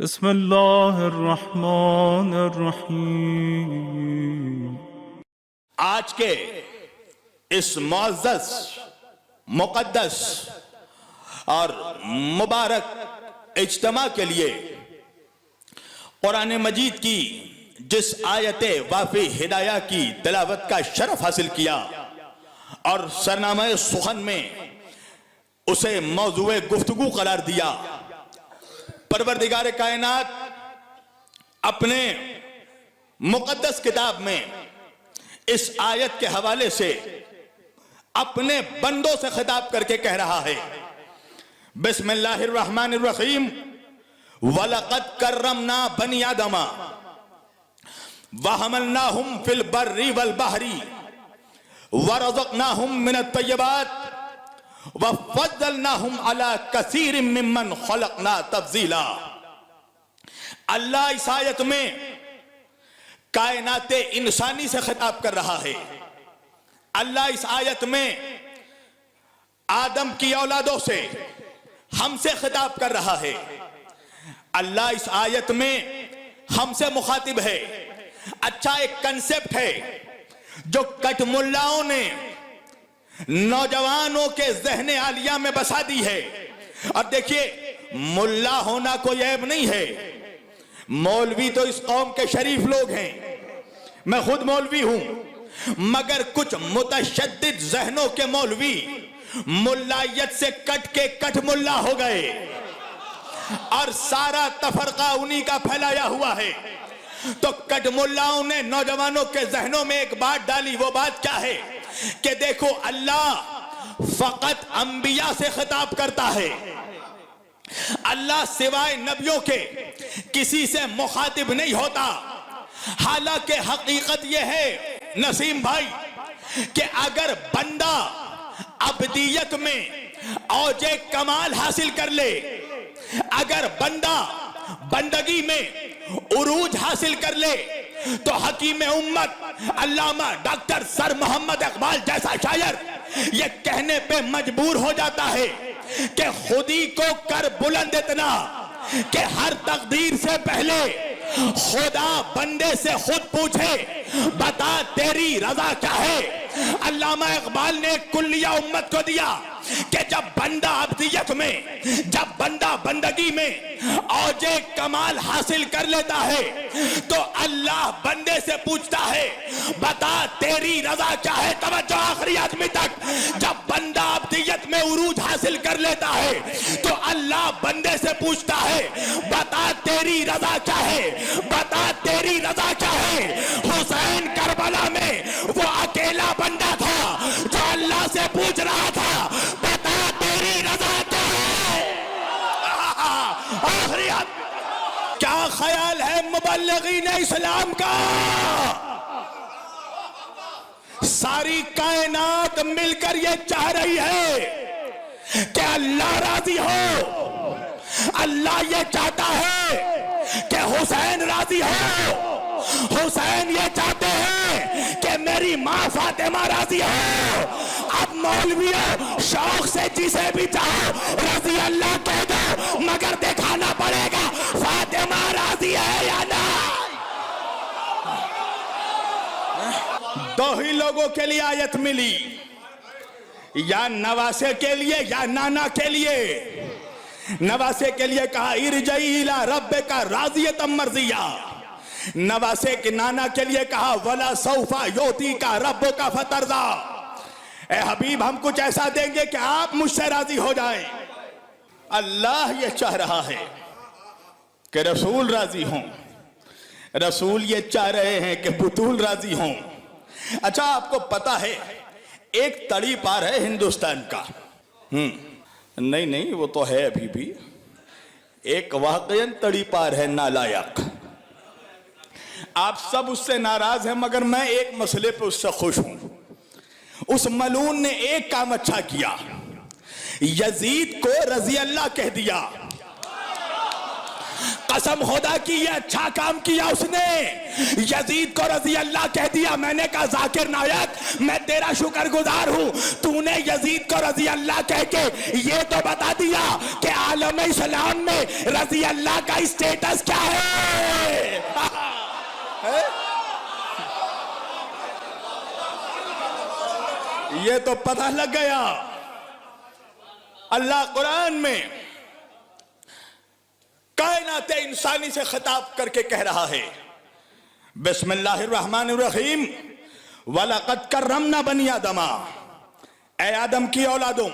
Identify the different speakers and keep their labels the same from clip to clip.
Speaker 1: بسم اللہ الرحمن الرحیم۔
Speaker 2: آج کے اس معزز مقدس اور مبارک اجتماع کے لیے قرآن مجید کی جس آیت وافی ہدایہ کی تلاوت کا شرف حاصل کیا اور سرنامہ سخن میں اسے موضوع گفتگو قرار دیا، پروردگار کائنات اپنے مقدس کتاب میں اس آیت کے حوالے سے اپنے بندوں سے خطاب کر کے کہہ رہا ہے، بسم اللہ الرحمن الرحیم، وَلَقَدْ كَرَّمْنَا بَنِي آدَمَ وَحَمَلْنَاهُمْ فِي الْبَرِّ وَالْبَحْرِ وَرَزَقْنَاهُمْ مِنَ الطَّيِّبَاتِ وَفَضَّلْنَاهُمْ عَلَى كَثِيرٍ مِّمَّنْ خَلَقْنَا تَفْضِيلًا۔ اللہ اس آیت میں کائنات انسانی سے خطاب کر رہا ہے۔ اللہ اس آیت میں آدم کی اولادوں سے، ہم سے خطاب کر رہا ہے۔ اللہ اس آیت میں ہم سے مخاطب ہے۔ اچھا، ایک کنسپٹ ہے جو کٹ ملاؤں نے نوجوانوں کے ذہن عالیہ میں بسا دی ہے۔ اور دیکھیے، ملا ہونا کوئی عیب نہیں ہے، مولوی تو اس قوم کے شریف لوگ ہیں، میں خود مولوی ہوں، مگر کچھ متشدد ذہنوں کے مولوی ملائیت سے کٹ کے کٹ ملا ہو گئے اور سارا تفرقہ انہی کا پھیلایا ہوا ہے۔ تو کٹ ملاؤں نے نوجوانوں کے ذہنوں میں ایک بات ڈالی، وہ بات کیا ہے کہ دیکھو، اللہ فقط انبیاء سے خطاب کرتا ہے، اللہ سوائے نبیوں کے کسی سے مخاطب نہیں ہوتا۔ حالانکہ حقیقت یہ ہے نسیم بھائی کہ اگر بندہ عبدیت میں اوج کمال حاصل کر لے، اگر بندہ بندگی میں عروج حاصل کر لے، تو حکیم امت علامہ ڈاکٹر سر محمد اقبال جیسا شاعر یہ کہنے پہ مجبور ہو جاتا ہے کہ خودی کو کر بلند اتنا کہ ہر تقدیر سے پہلے خدا بندے سے خود پوچھے، بتا تیری رضا کیا ہے۔ علامہ اقبال نے ایک کلیہ امت کو دیا کہ جب بندہ عبدیت میں، جب بندہ بندگی میں اوج کمال حاصل کر لیتا ہے تو اللہ بندے سے پوچھتا ہے، بتا تیری رضا کیا ہے۔ توجہ آخری آدمی تک۔ جب بندہ عبدیت میں عروج حاصل کر لیتا ہے تو اللہ بندے سے پوچھتا ہے، بتا تیری رضا کیا ہے، بتا تیری رضا کیا ہے۔ حسین کربلا میں وہ اکیلا بندہ تھا جو اللہ سے پوچھ رہا تھا، بتا تیری رضا کیا ہے۔ آخری آدمی، کیا خیال ہے مبلغین اسلام کا؟ ساری کائنات مل کر یہ چاہ رہی ہے کہ اللہ راضی ہو، اللہ یہ چاہتا ہے کہ حسین راضی ہو، حسین یہ چاہتے ہیں کہ میری ماں فاطمہ راضی ہو۔ اب مولویوں شوق سے جسے بھی چاہو رضی اللہ کہہ دو، مگر دکھانا پڑے گا فاطمہ راضی ہے یا نہیں۔ دو ہی لوگوں کے لیے آیت ملی، یا نواسے کے لیے یا نانا کے لیے۔ نواسے کے لیے کہا ارجعی الی ربک راضیۃ مرضیہ، نواسے کے نانا کے لیے کہا ولا سوف یعطیک ربک فترضی، اے حبیب ہم کچھ ایسا دیں گے کہ آپ مجھ سے راضی ہو جائیں۔ اللہ یہ چاہ رہا ہے کہ رسول راضی ہوں، رسول یہ چاہ رہے ہیں کہ بطول راضی ہوں۔ اچھا، آپ کو پتا ہے ایک تڑی پار ہے ہندوستان کا، نہیں وہ تو ہے ابھی بھی، ایک واقعاً تڑی پار ہے نالائق۔ آپ سب اس سے ناراض ہیں مگر میں ایک مسئلے پہ اس سے خوش ہوں۔ اس ملعون نے ایک کام اچھا کیا، یزید کو رضی اللہ کہہ دیا۔ قسم خدا کی یہ اچھا کام کیا اس نے. یزید کو رضی اللہ کہہ دیا. میں نے کہا ذاکر نائک میں تیرا شکر گزار ہوں, تو نے یزید کو رضی اللہ کہہ کے یہ تو بتا دیا کہ عالم اسلام میں رضی اللہ کا اسٹیٹس کیا ہے. یہ تو پتہ لگ گیا. اللہ قرآن میں کائنات انسانی سے خطاب کر کے کہہ رہا ہے, بسم اللہ الرحمن الرحیم, وَلَقَدْ كَرَّمْنَا بَنِي آدَمَ, اے آدم کی اولادوں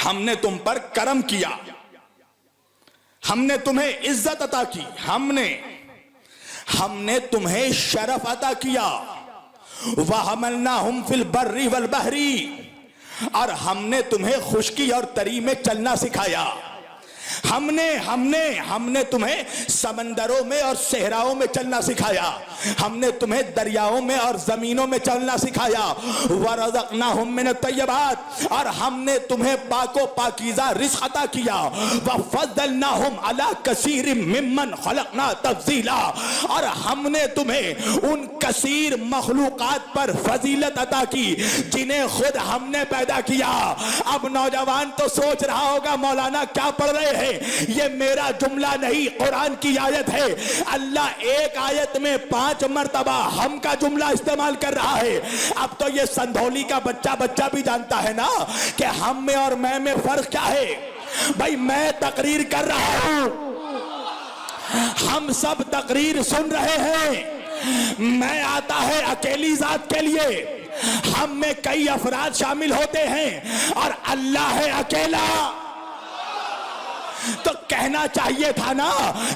Speaker 2: ہم نے تم پر کرم کیا, ہم نے تمہیں عزت عطا کی, ہم نے تمہیں شرف عطا کیا. وَحَمَلْنَاهُمْ فِي الْبَرِّ وَالْبَحْرِ, اور ہم نے تمہیں خشکی اور تری میں چلنا سکھایا. ہم نے تمہیں سمندروں میں اور صحراؤں میں چلنا سکھایا. ہم نے تمہیں دریاؤں میں اور زمینوں میں چلنا سکھایا. وَرَزَقْنَاهُمْ مِنَ الطَّيِّبَاتِ, اور ہم نے تمہیں پاک و پاکیزہ رزق عطا کیا. وَفَضَّلْنَاهُمْ عَلَى كَثِيرٍ مِّمَّنْ خَلَقْنَا تَفْضِيلًا, اور ہم نے تمہیں ان کثیر مخلوقات پر فضیلت عطا کی جنہیں خود ہم نے پیدا کیا. اب نوجوان تو سوچ رہا ہوگا مولانا کیا پڑھ رہے ہیں, یہ میرا جملہ نہیں قرآن کی آیت ہے. اللہ ایک آیت میں 5 مرتبہ ہم کا جملہ استعمال کر رہا ہے. اب تو یہ سندھولی کا بچہ بھی جانتا ہے نا کہ ہم میں اور میں فرق کیا ہے. بھائی میں تقریر کر رہا ہوں, ہم سب تقریر سن رہے ہیں. میں آتا ہے اکیلی ذات کے لیے, ہم میں کئی افراد شامل ہوتے ہیں, اور اللہ ہے اکیلا. تو کہنا چاہیے تھا نا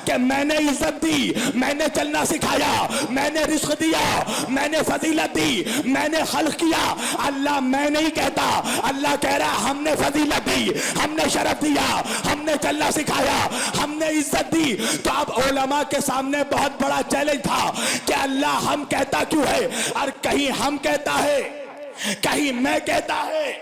Speaker 2: کہ میں نے عزت دی, میں نے چلنا سکھایا, میں نے رزق دیا, میں نے فضیلت دی, میں نے خلق کیا. اللہ میں نہیں کہتا, اللہ کہہ رہا ہم نے فضیلت دی, ہم نے شرف دیا, ہم نے چلنا سکھایا, ہم نے عزت دی. تو اب علماء کے سامنے بہت بڑا چیلنج تھا کہ اللہ ہم کہتا کیوں ہے, اور کہیں ہم کہتا ہے کہیں میں کہتا ہے.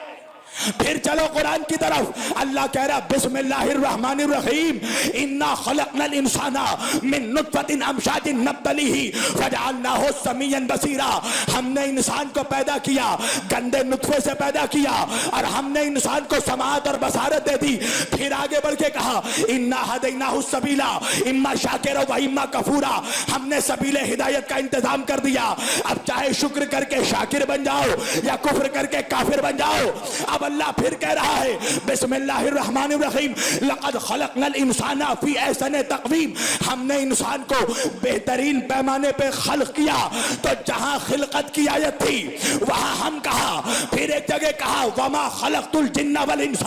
Speaker 2: پھر چلو قرآن کی طرف. اللہ کہہ رہا بسم اللہ الرحمن الرحیم, انا خلقنا الانسان من نطفۃ امشاج نبتلیہ فجعلناہ سمیعا بصیرا. ہم نے انسان کو پیدا کیا, گندے نطفے سے پیدا کیا, اور ہم نے انسان کو سماعت اور بصارت دے دی. پھر آگے بڑھ کے کہا انا ہدیناہ السبیل اما شاکرا و اما کفورا. ہم نے سبیل ہدایت کا انتظام کر دیا. اب چاہے شکر کر کے شاکر بن جاؤ یا کفر کر کے کافر بن جاؤ. اب اللہ پھر کہہ رہا ہے بسم اللہ الرحمن الرحیم, لقد خلقنا الانسان فی احسن تقویم. ہم نے انسان کو بہترین پیمانے پہ خلق کیا. تو جہاں خلقت کی آیت تھی وہاں ہم کہا. پھر ایک جگہ کہا وما خلقت الجن والانس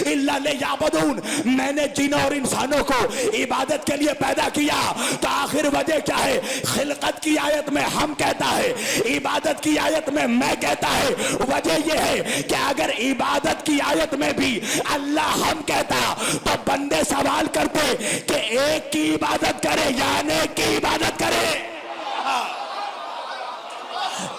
Speaker 2: الا لیعبدون, میں نے جنوں اور انسانوں کو عبادت کے لیے پیدا کیا. تو آخر وجہ کیا ہے, خلقت کی آیت میں ہم کہتا ہے, عبادت کی آیت میں کہتا ہے. وجہ یہ ہے کہ اگر عبادت کی آیت میں بھی اللہ ہم کہتا تو بندے سوال کرتے کہ ایک کی عبادت کرے یا انیک کی عبادت کرے.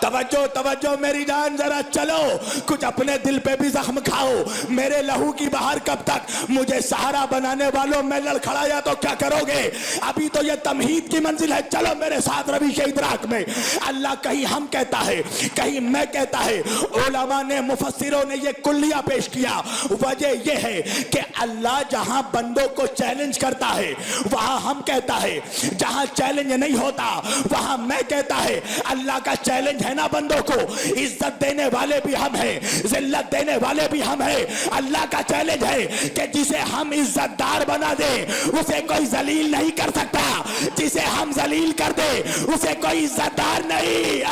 Speaker 2: توجہ میری جان, ذرا چلو کچھ اپنے دل پہ بھی زخم کھاؤ. میرے لہو کی بہار کب تک, مجھے سہارا بنانے والوں میں لڑکھڑایا تو کیا کرو گے. ابھی تو یہ تمہید کی منزل ہے, چلو میرے ساتھ رویش ادراک میں. اللہ کہیں ہم کہتا ہے کہیں میں کہتا ہے. علماء نے مفسروں نے یہ کلیہ پیش کیا. وجہ یہ ہے کہ اللہ جہاں بندوں کو چیلنج کرتا ہے وہاں ہم کہتا ہے, جہاں چیلنج نہیں ہوتا وہاں میں کہتا ہے. اللہ کا چیلنج ہے نا بندوں کو, عزت دینے والے بھی ہم ہیں, ذلت دینے والے بھی ہم ہیں. اللہ کا چیلنج ہے کہ جسے ہم عزت دار بنا دیں اسے کوئی ذلیل نہیں کر سکتا, جسے ہم ذلیل کر دیں اسے کوئی عزت دار نہیں.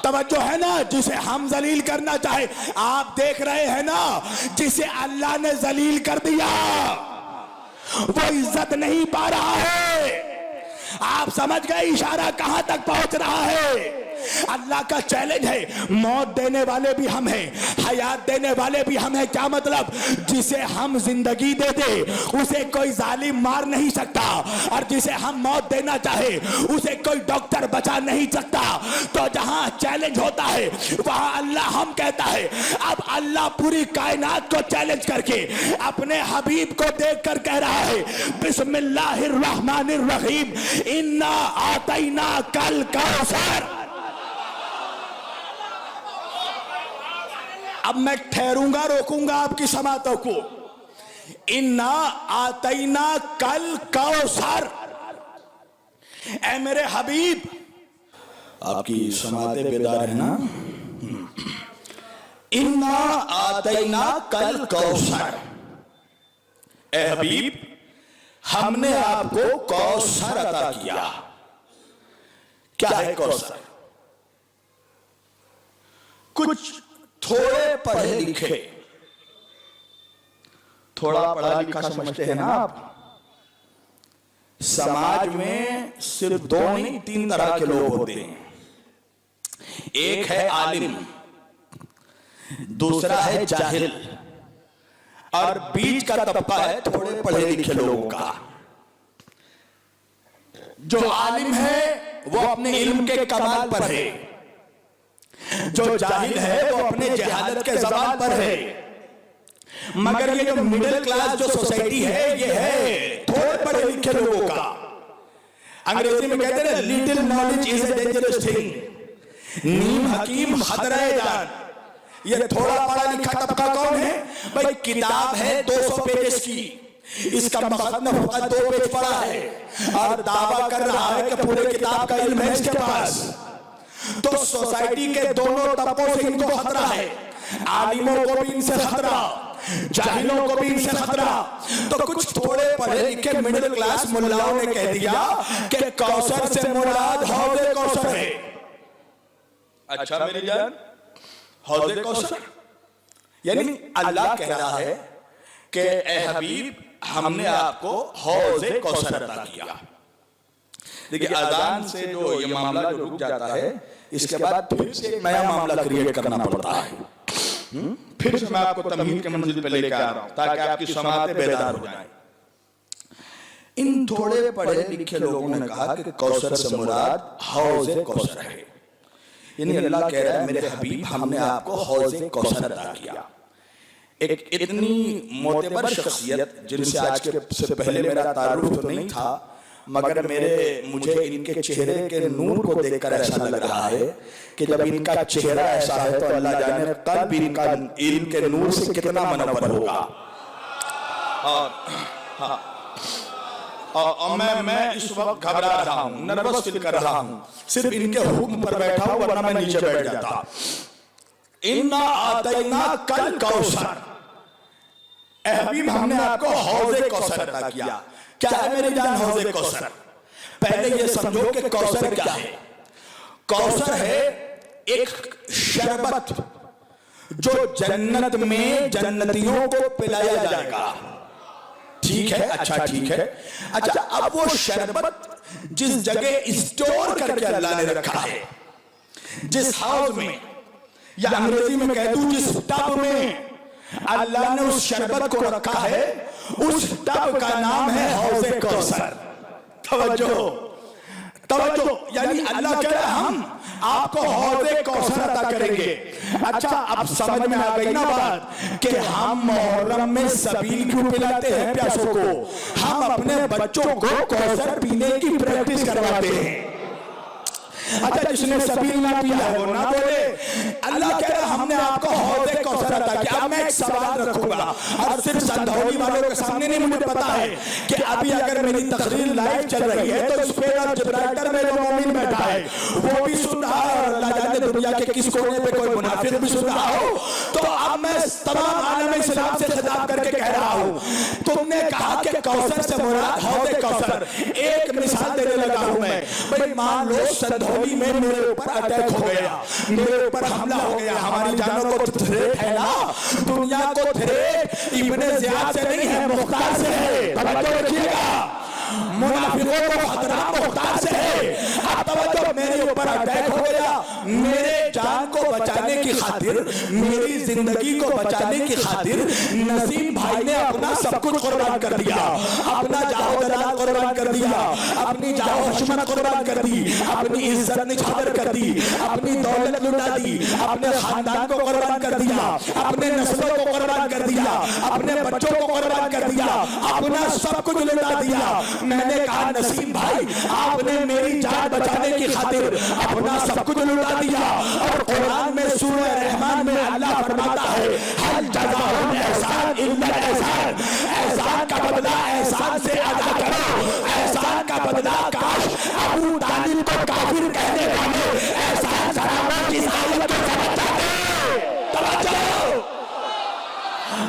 Speaker 2: توجہ ہے نا, جسے ہم ذلیل کرنا چاہے. آپ دیکھ رہے ہیں نا جسے اللہ نے ذلیل کر دیا وہ عزت نہیں پا رہا ہے. آپ سمجھ گئے اشارہ کہاں تک پہنچ رہا ہے. اللہ کا چیلنج ہے، موت دینے والے بھی ہم ہیں، حیات دینے والے بھی ہم ہیں۔ کیا مطلب؟ جسے ہم زندگی دے دے اسے کوئی ظالم مار نہیں سکتا، اور جسے ہم موت دینا چاہے اسے کوئی ڈاکٹر بچا نہیں سکتا۔ تو جہاں چیلنج ہوتا ہے وہاں اللہ ہم کہتا ہے۔ اب اللہ پوری کائنات کو چیلنج کر کے اپنے حبیب کو دیکھ کر کہہ رہا ہے بسم اللہ الرحمن الرحیم انا اعطیناک الکوثر۔ اب میں ٹھہروں گا، روکوں گا آپ کی سماعتوں کو۔ انا اعطیناک الکوثر، اے میرے حبیب، آپ کی سماعتیں بیدار ہیں نا؟ انا اعطیناک الکوثر، اے حبیب ہم نے آپ کو کوثر عطا کیا۔ کیا ہے کوثر؟ کچھ تھوڑے پڑھے لکھے، تھوڑا پڑھا لکھا سمجھتے ہیں نا آپ؟ سماج میں صرف دو نہیں تین طرح کے لوگ ہوتے ہیں۔ ایک ہے عالم، دوسرا ہے جاہل، اور بیچ کا طبقہ ہے تھوڑے پڑھے لکھے لوگوں کا۔ جو عالم ہے وہ اپنے علم کے کمال پر ہے، جو جاہل ہے وہ اپنے جہالت کے زوال پر ہے۔ مگر یہ جو مڈل کلاس جو سوسائٹی ہے یہ ہے تھوڑے پڑھے لکھے لوگوں کا۔ انگریزی میں کہتے ہیں little knowledge is a dangerous thing، نیم حکیم خطرہ جان۔ یہ تھوڑا پڑھا لکھا طبقہ کون ہے؟ بھائی کتاب ہے 200 پیجز کی، اس کا مقصد نے فقط 2 پیج پڑھا ہے اور دعویٰ کر رہا ہے کہ پورے کتاب کا علم ہے اس کے پاس۔ تو سوسائٹی کے دونوں طبقوں سے ان کو خطرہ ہے، عالموں کو بھی ان سے خطرہ، جاہلوں کو بھی ان سے خطرہ۔ تو کچھ تھوڑے پڑھے لکھے مڈل کلاس ملاؤں نے کہہ دیا کہ کوثر سے مراد حوض کوثر ہے۔ اچھا میری جان، حوض کوثر یعنی اللہ کہہ رہا ہے کہ اے حبیب ہم نے آپ کو حوض کوثر عطا کیا۔ دیکھیں اذان سے جو یہ معاملہ جو رک جاتا ہے اس کے بعد پھر سے ایک نیا معاملہ کریٹ کرنا پڑتا ہے۔ پھر سے میں آپ کو تمہید کے منزل پہ لے کے آ رہا ہوں تاکہ آپ کی سماعتیں بیدار ہو جائیں۔ ان تھوڑے پڑھے لکھے لوگوں نے کہا کہ کوثر سے مراد حوض کوثر ہے، یعنی اللہ کہہ رہا ہے میرے حبیب ہم نے آپ کو حوض کوثر عطا کیا۔ ایک اتنی معتبر شخصیت جن سے آج کے سے پہلے میرا تعارف تو نہیں تھا، مگر مجھے ان کے چہرے کے نور کو دیکھ کر ایسا لگ رہا ہے کہ جب ان کا چہرہ ایسا ہے تو اللہ جانے قلب ان کا علم کے نور سے کتنا منور ہوگا۔ اور میں اس وقت گھبرا رہا ہوں، نروس فیل کر رہا ہوں، صرف ان کے حکم پر بیٹھا ہوں ورنہ میں نیچے بیٹھ جاتا۔ انا اعطیناک الکوثر، اے حبیب ہم نے آپ کو حوض کوثر عطا کیا۔ کیا ہے میری جان حوض کوثر؟ پہلے یہ سمجھو کہ کوثر کیا ہے۔ کوثر ہے ایک شربت جو جنت میں جنتیوں کو پلایا جائے گا۔ ٹھیک ہے، اچھا ٹھیک ہے۔ اچھا اب وہ شربت جس جگہ اسٹور کر کے اللہ نے رکھا ہے، جس حوض میں یا انگریزی میں کہہ دوں جس ٹب میں اللہ نے اس شربت کو رکھا ہے، اس ٹب کا نام ہے حوض کوثر۔ توجہ، یعنی اللہ کہہ رہا ہے ہم آپ کو حوض کوثر عطا کریں گے۔ اچھا اب سمجھ میں آ گئی نا بات کہ ہم محرم میں سبیل کیوں پلاتے ہیں پیاسوں کو؟ ہم اپنے بچوں کو کوثر پینے کی پریکٹس کرواتے ہیں۔ اچھا جس نے سبیل نہ پیا ہے وہ نہ بولے۔ اللہ کہہ رہا ہم نے آپ کو حوض کوثر عطا کیا۔ اب میں ایک سوال رکھوں گا اور صرف سندھولی والوں کے سامنے نہیں، مجھے پتا ہے کہ ابھی اگر میری تقریر لائیو چل رہی ہے تو اس پہ جبرائٹر میں جو مومن بیٹھا ہے وہ بھی سن رہا ہے اور اللہ جانے دنیا کے کس کونے پہ کوئی منافق بھی سن رہا ہو۔ تو اب میں تمام عالم اسلام سے خطاب کر کے کہہ رہا ہوں، تم نے کہا کہ کوثر سے مراد حوض کوثر، ایک مثال دینے لگا ہوں میں۔ بھئی مان لو سندھولی میں میرے اوپر اٹیک ہو گیا، میرے اوپر حملہ ہو گیا، ہماری جانوں کو تھریٹ ہے نا، دنیا کو تھریٹ ابن زیاد سے نہیں ہے، مختار سے ہے۔ توجہ رکھیے گا، منافقوں کو خطرہ مختار سے ہے۔ اب توجہ، میرے اوپر اٹیک ہو گیا، خاطر, میری زندگی کو بچانے کی خاطر نسیم بھائی نے اپنا سب کچھ قربان کر دیا, اپنا جاہ و جلال قربان کر دیا, اپنی جاہ و حشمت قربان کر دی, اپنی عزت نچھاور کر دی, اپنی دولت لٹا دی, اپنے خاندان کو قربان کر دیا, اپنے نسلوں کو قربان کر دیا, اپنے بچوں کو قربان کر دیا, اپنا سب کچھ لٹا دیا. میں نے کہا نسیم بھائی آپ نے میری جان بچانے کی خاطر اپنا سب کچھ لٹا دیا. اور قرآن میں سورہ رحمان میں اللہ فرماتا ہے حل جزاء الاحسان الا الاحسان, احسان کا بدلہ احسان سے ادا کرو. احسان کا بدلہ کاش ابو طالب کو کافر کہنے والے احسان سلامت کی آیت کو سمجھ جاتے. توجہ,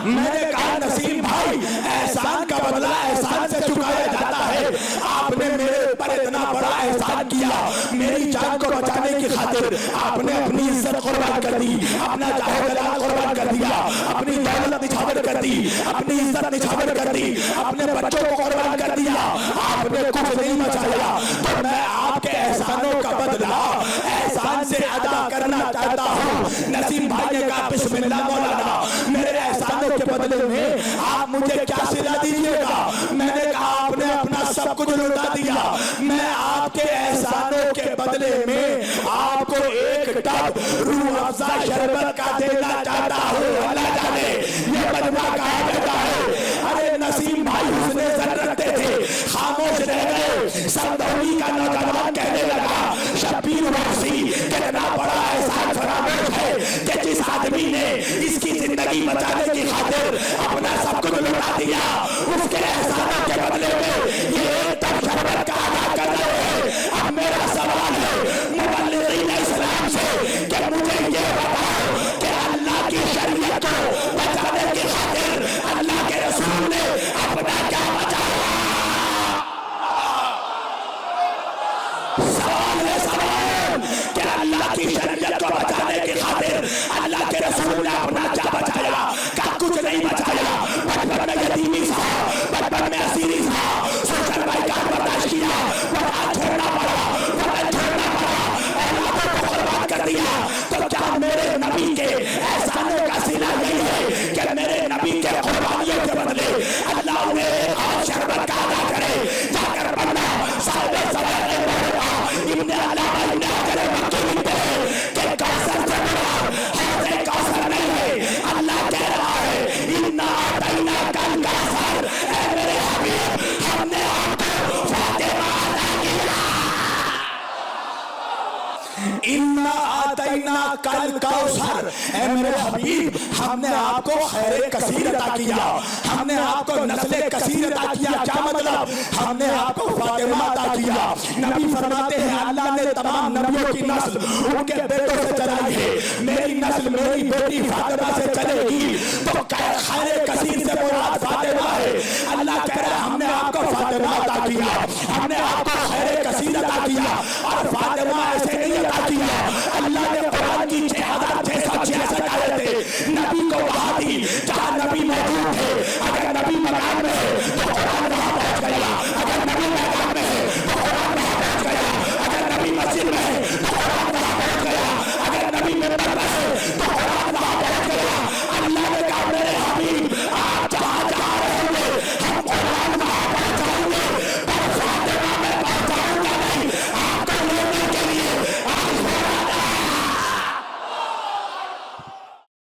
Speaker 2: میں نے کہا نسیم بھائی احسان کا بدلہ احسان سے چکایا جاتا ہے. آپ نے میرے اوپر اتنا بڑا احسان کیا, میری جان کو بچانے کی خاطر آپ نے اپنی عزت قربان کر دی, اپنا جاہ و جلال قربان کر دیا, اپنی دولت نچھاور کر دی, اپنی عزت نچھاور کر دی, اپنے بچوں کو قربان کر دیا, آپ نے کچھ نہیں بچایا. تو میں آپ کے احسانوں کا بدلہ احسان سے ادا کرنا چاہتا ہوں. نسیم بھائی نے کہا بسم اللہ مولانا, میرے احسانوں کے بدلے میں آپ مجھے کیا صلہ دیجئے گا؟ میں نے کہا آپ نے اپنا سب کچھ لٹا دیا, میں آپ کے احسانوں کے بدلے میں آپ کو ایک ٹب روح افزا شربت کا دینا چاہتا ہوں. اللہ جانے یہ بدلہ کہاں دیتا ہے. ارے نسیم بھائی حسن ظن رکھتے تھے, خاموش رہ گئے. سردولی کا نوجوان کہنے لگا شبیر وحشی کتنا بڑا احسان فراموش ہے کہ جس آدمی نے اس کی زندگی بچانے کی خاطر اپنا سب کچھ لٹا دیا, اس کے احسانوں کے بدلے میں یہ ایک ٹب شربت کا ادا کر رہے ہیں. اب میرا سوال ہے مبلغین اسلام سے کہ مجھے یہ بتاؤ کہ اللہ کی شریعت کو بچانے کی خاطر اللہ کے رسول نے اپنا کیا بچایا؟ سوال ہے سوال کہ اللہ کی شریعت کو بچانے کی خاطر اللہ کے رسول نے اپنا کیا بچایا؟ کیا کچھ نہیں بچایا. بچپن میں یتیمی تھا, بچپن میں اسیری تھا, سوچن بھائی کا برداشت کیا, قرآن چھوڑنا پڑا, وطن چھوڑنا پڑا, اولادوں کو قربان کر دیا. تو کیا میرے نبی کے احسانوں کا صلہ یہی ہے کہ میرے نبی کے قربانیوں کے بدلے اللہ نے اور شربت کا ادا کرے؟ جا کر پڑھنا صاحب سوائے ابن علامہ ابن حجر مکی لکھتے ہیں کہ کوثر سے بڑا حوض کوثر نہیں ہے. اللہ کہہ رہا ہے انا اعطیناک الکوثر, اے میرے حبیب ہم نے آپ کو فاتحہ ادا کیا. انا اعطیناک الکوثر, اے میرے حبیب ہم نے آپ کو خیر کثیر عطا کیا, ہم نے آپ کو نسل کثیر عطا کیا. کیا مطلب؟ ہم نے آپ کو فاطمہ عطا کیا. نبی فرماتے ہیں اللہ نے تمام نبیوں کی نسل ان کے بیٹوں سے چلائی ہے, میری نسل میری بیٹی فاطمہ سے چلے گی. تو خیر کثیر سے مراد فاطمہ ہے. اللہ کہہ رہا ہے ہم نے آپ کو فاطمہ عطا کیا, ہم نے آپ کو خیر کثیر عطا کیا. اور فاطمہ ایسے نہیں عطا کیا, اللہ نے قرآن کی 6000